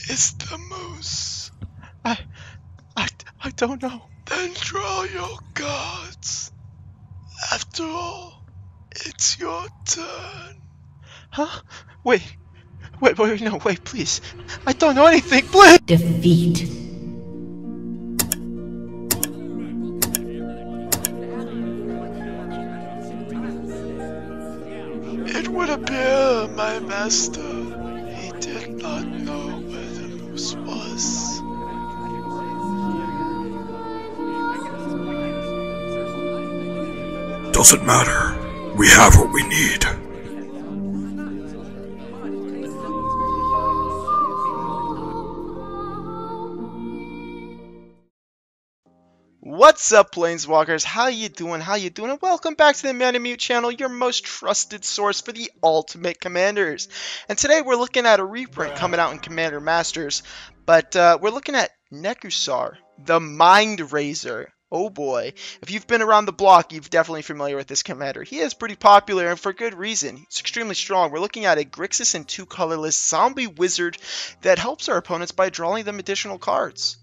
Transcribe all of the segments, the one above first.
is the moose? I, I don't know. Then draw your cards. After all, it's your turn. Huh? Wait, no, wait, please. I don't know anything, please! Defeat. It would appear, my master, he did not know where the moose was. Doesn't matter. We have what we need. What's up, Planeswalkers? How you doing? And welcome back to the Moot channel, your most trusted source for the ultimate commanders. And today we're looking at a reprint coming out in Commander Masters, but we're looking at Nekusar, the Mindrazer. Oh boy, if you've been around the block, you're definitely familiar with this commander. He is pretty popular, and for good reason. He's extremely strong. We're looking at a Grixis and 2 colorless zombie wizard that helps our opponents by drawing them additional cards.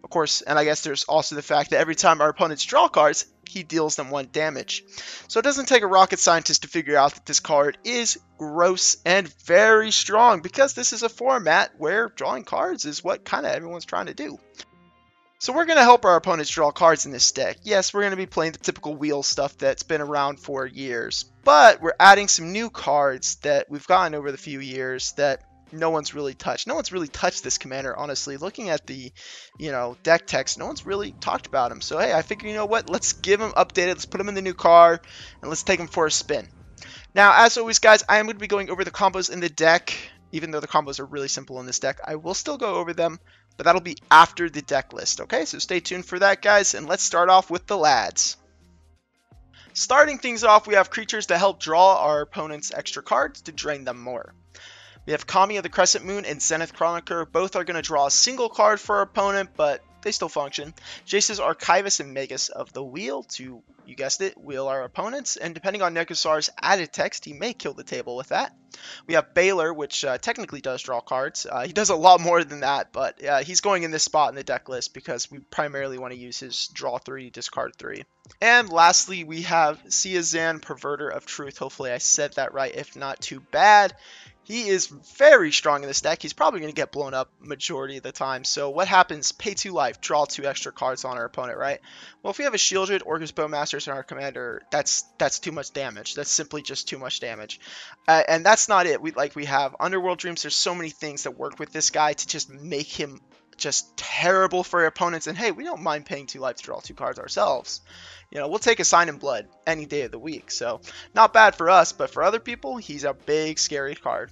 Of course, and I guess there's also the fact that every time our opponents draw cards, he deals them 1 damage. So it doesn't take a rocket scientist to figure out that this card is gross and very strong, because this is a format where drawing cards is what kind of everyone's trying to do. So we're going to help our opponents draw cards in this deck. Yes, we're going to be playing the typical wheel stuff that's been around for years, but we're adding some new cards that we've gotten over the few years that no one's really touched. No one's really touched this commander, honestly. Looking at the, deck text, no one's really talked about him. So, hey, I figure, you know what? Let's give him updated. Let's put him in the new car, and let's take him for a spin. Now, as always, guys, I am going to be going over the combos in the deck. Even though the combos are really simple in this deck, I will still go over them, but that'll be after the deck list, okay? So stay tuned for that, guys, and let's start off with the lads. Starting things off, we have creatures that help draw our opponents extra cards to drain them more. We have Kami of the Crescent Moon and Zenith Chronicle. Both are going to draw a single card for our opponent, but they still function. Jace's Archivist and Magus of the Wheel to, you guessed it, wheel our opponents. And depending on Nekusar's added text, he may kill the table with that. We have Baylor, which technically does draw cards. He does a lot more than that, but he's going in this spot in the deck list because we primarily want to use his draw 3, discard 3. And lastly, we have Siazan, Perverter of Truth. Hopefully I said that right, if not, too bad. He is very strong in this deck. He's probably going to get blown up majority of the time. So what happens? Pay 2 life, draw 2 extra cards on our opponent, right? Well, if we have a Shieldred, Orcus Bowmasters, and our commander, that's too much damage. That's simply just too much damage. And that's not it. We have Underworld Dreams. There's so many things that work with this guy to just make him just terrible for our opponents. And hey, we don't mind paying 2 life to draw 2 cards ourselves. We'll take a Sign in Blood any day of the week. So not bad for us, but for other people, he's a big, scary card.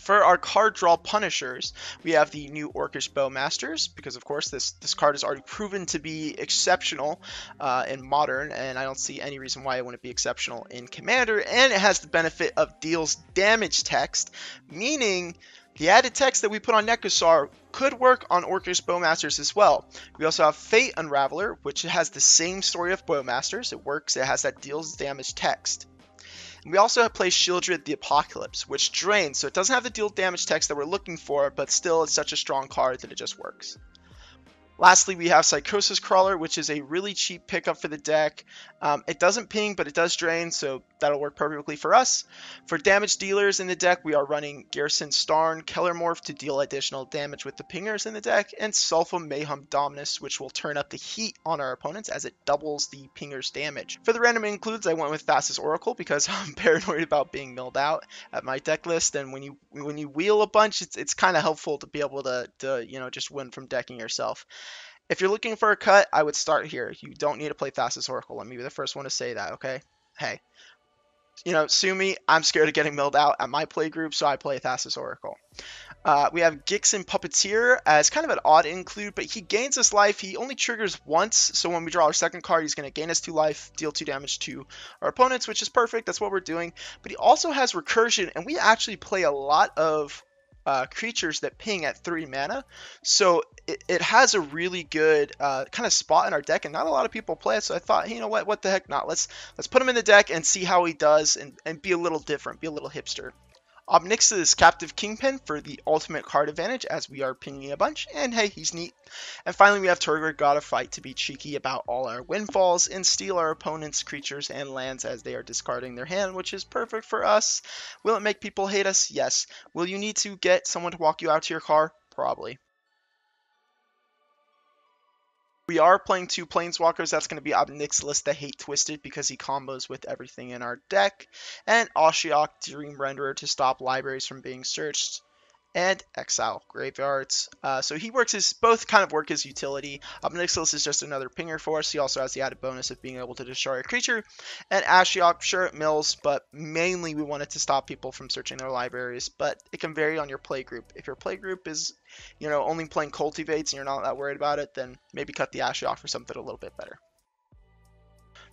For our card draw punishers, we have the new Orcish Bowmasters, because of course this card is already proven to be exceptional in Modern, and I don't see any reason why it wouldn't be exceptional in Commander, and it has the benefit of deals damage text, meaning the added text that we put on Nekusar could work on Orcish Bowmasters as well. We also have Fate Unraveler, which has the same story of Bowmasters. It works, it has that deals damage text. We also have placed Shieldred the Apocalypse, which drains, so it doesn't have the deal damage text that we're looking for, but still it's such a strong card that it just works. Lastly, we have Psychosis Crawler, which is a really cheap pickup for the deck. It doesn't ping, but it does drain, so that'll work perfectly for us. For damage dealers in the deck, we are running Garrison Starn Kellermorph to deal additional damage with the pingers in the deck, and Sulfur Mayhem Dominus, which will turn up the heat on our opponents as it doubles the pingers damage. For the random includes, I went with Thassa's Oracle because I'm paranoid about being milled out at my deck list, and when you wheel a bunch, it's kind of helpful to be able to just win from decking yourself. If you're looking for a cut, I would start here. You don't need to play Thassa's Oracle. Let me be the first one to say that, okay? Hey, sue me. I'm scared of getting milled out at my play group, so I play Thassa's Oracle. We have Gixen Puppeteer as kind of an odd include, but he gains us life. He only triggers once, so when we draw our second card, he's going to gain us 2 life, deal 2 damage to our opponents, which is perfect. That's what we're doing. But he also has Recursion, and we actually play a lot of creatures that ping at 3 mana, so it has a really good kind of spot in our deck, and not a lot of people play it, so I thought, hey, you know what the heck not, let's put him in the deck and see how he does, and be a little different, be a little hipster. Obnix's Captive Kingpin for the ultimate card advantage as we are pinging a bunch, and hey, he's neat. And finally we have Turgor, God of Fight, to be cheeky about all our windfalls and steal our opponent's creatures and lands as they are discarding their hand, which is perfect for us. Will it make people hate us? Yes. Will you need to get someone to walk you out to your car? Probably. We are playing two Planeswalkers. That's going to be Obnixilus the Hate Twisted because he combos with everything in our deck, and Ashiok Dream Renderer to stop libraries from being searched, and exile graveyards. So he works as both kind of work as utility. Obnixilus is just another pinger for us. He also has the added bonus of being able to destroy a creature. And Ashiok, sure, it mills, but mainly we want it to stop people from searching their libraries. But it can vary on your play group. If your play group is, only playing cultivates and you're not that worried about it, then maybe cut the Ashiok for something a little bit better.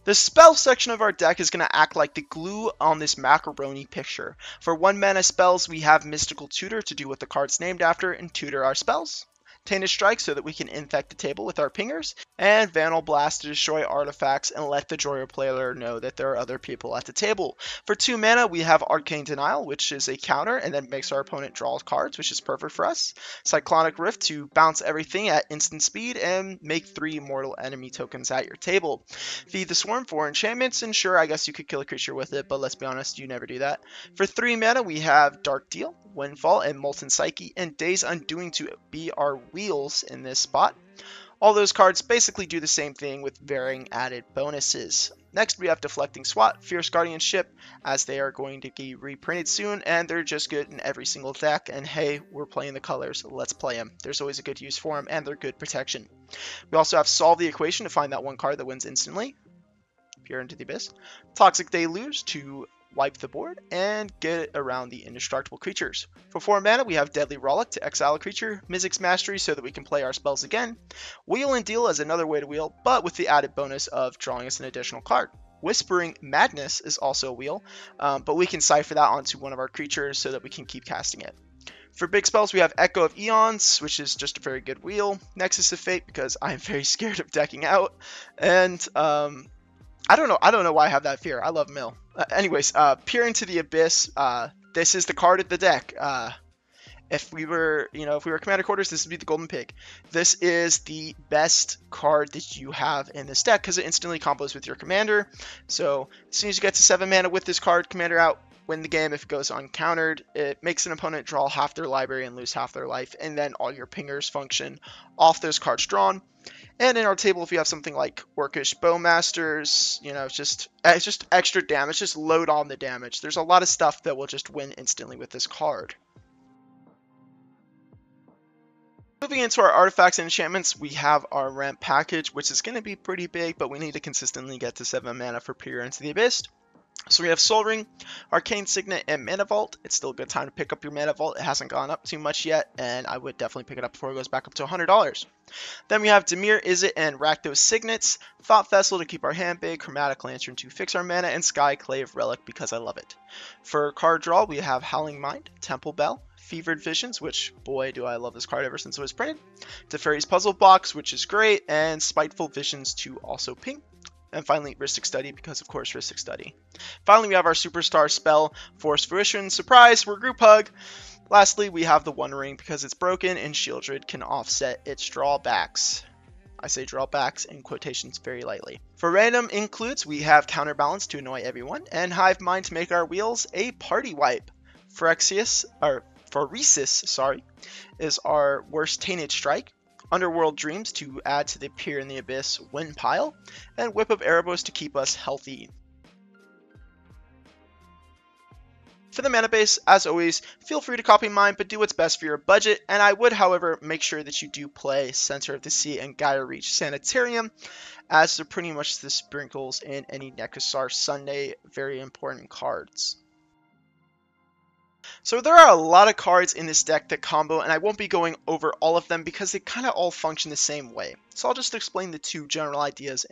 The spell section of our deck is going to act like the glue on this macaroni picture. For 1 mana spells, we have Mystical Tutor to do what the card's named after and tutor our spells. Tainted Strike so that we can infect the table with our pingers, and Vandal Blast to destroy artifacts and let the Joyer player know that there are other people at the table. For 2 mana, we have Arcane Denial, which is a counter and then makes our opponent draw cards, which is perfect for us. Cyclonic Rift to bounce everything at instant speed and make 3 mortal enemy tokens at your table. Feed the Swarm for enchantments, and sure, I guess you could kill a creature with it, but let's be honest, you never do that. For 3 mana, we have Dark Deal, Windfall, and Molten Psyche, and Days Undoing to be our wheels in this spot. All those cards basically do the same thing with varying added bonuses. Next, we have Deflecting Swat, Fierce Guardianship, as they are going to be reprinted soon, and they're just good in every single deck, and hey, we're playing the colors, let's play them. There's always a good use for them, and they're good protection. We also have Solve the Equation to find that one card that wins instantly. Peer into the Abyss. Toxic Deluge to wipe the board and get it around the indestructible creatures. For 4 mana, we have Deadly Rollick to exile a creature, Mizzix Mastery so that we can play our spells again, Wheel and Deal as another way to wheel, but with the added bonus of drawing us an additional card. Whispering Madness is also a wheel, but we can cipher that onto one of our creatures so that we can keep casting it. For big spells, we have Echo of Eons, which is just a very good wheel, Nexus of Fate because I'm very scared of decking out, and I don't know why I have that fear. I love Mill. Anyways, Peer into the Abyss. This is the card of the deck. If we were Commander Quarters, this would be the Golden Pig. This is the best card that you have in this deck because it instantly combos with your commander. So as soon as you get to 7 mana with this card, commander out, win the game if it goes uncountered. It makes an opponent draw half their library and lose half their life, and then all your pingers function off those cards drawn. And in our table, if you have something like Orcish Bowmasters, it's just extra damage, just load on the damage. There's a lot of stuff that will just win instantly with this card. Moving into our artifacts and enchantments, we have our ramp package, which is going to be pretty big, but we need to consistently get to 7 mana for Peer into the Abyss. So we have Soul Ring, Arcane Signet, and Mana Vault. It's still a good time to pick up your Mana Vault. It hasn't gone up too much yet, and I would definitely pick it up before it goes back up to $100. Then we have Dimir, Izzet, and Rakdos Signets, Thought Vessel to keep our hand big, Chromatic Lantern to fix our mana, and Skyclave Relic because I love it. For card draw, we have Howling Mind, Temple Bell, Fevered Visions, which, boy, do I love this card ever since it was printed, Teferi's Puzzle Box, which is great, and Spiteful Visions to also ping. And finally, Rhystic Study, because of course Rhystic Study. Finally, we have our Superstar spell, Force Fruition. Surprise, we're Group Hug. Lastly, we have the One Ring because it's broken and Shieldred can offset its drawbacks. I say drawbacks in quotations very lightly. For random includes, we have Counterbalance to annoy everyone, and Hive Mind to make our wheels a party wipe. Phyresis, is our worst Tainted Strike. Underworld Dreams to add to the Peer in the Abyss win pile, and Whip of Erebos to keep us healthy. For the mana base, as always, feel free to copy mine, but do what's best for your budget, and I would, however, make sure that you do play Center of the Sea and Gaia Reach Sanitarium, as they're pretty much the sprinkles in any Nekusar Sunday very important cards. So there are a lot of cards in this deck that combo, and I won't be going over all of them because they kind of all function the same way. So I'll just explain the two general ideas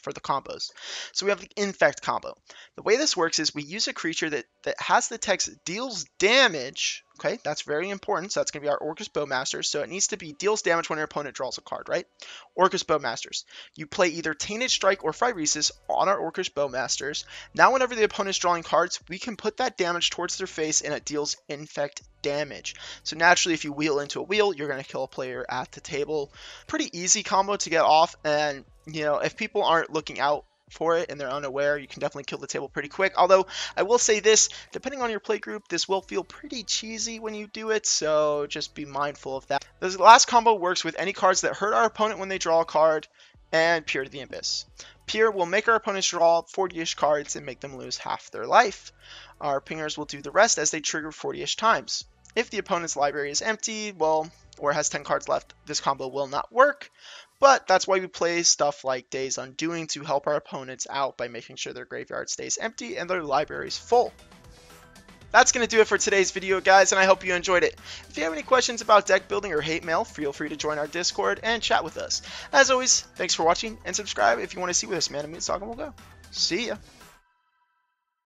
for the combos. So we have the Infect combo. The way this works is we use a creature that has the text deals damage Okay, that's very important. So that's going to be our Orcus Bowmasters. So it needs to be deals damage when your opponent draws a card, right? Orcus Bowmasters. You play either Tainted Strike or Phyresis on our Orcus Bowmasters. Now whenever the opponent's drawing cards, we can put that damage towards their face and it deals infect damage. So naturally, if you wheel into a wheel, you're going to kill a player at the table. Pretty easy combo to get off, and you know, if people aren't looking out for it and they're unaware, you can definitely kill the table pretty quick. Although I will say this, depending on your play group, this will feel pretty cheesy when you do it, so just be mindful of that. This last combo works with any cards that hurt our opponent when they draw a card, and Peer to the Abyss. Peer will make our opponents draw 40-ish cards and make them lose half their life. Our pingers will do the rest as they trigger 40-ish times. If the opponent's library is empty, well, or has 10 cards left, this combo will not work. But that's why we play stuff like Days Undoing to help our opponents out by making sure their graveyard stays empty and their libraries full. That's going to do it for today's video, guys, and I hope you enjoyed it. If you have any questions about deck building or hate mail, feel free to join our Discord and chat with us. As always, thanks for watching, and subscribe if you want to see where this Man of Moot Saga will go. See ya!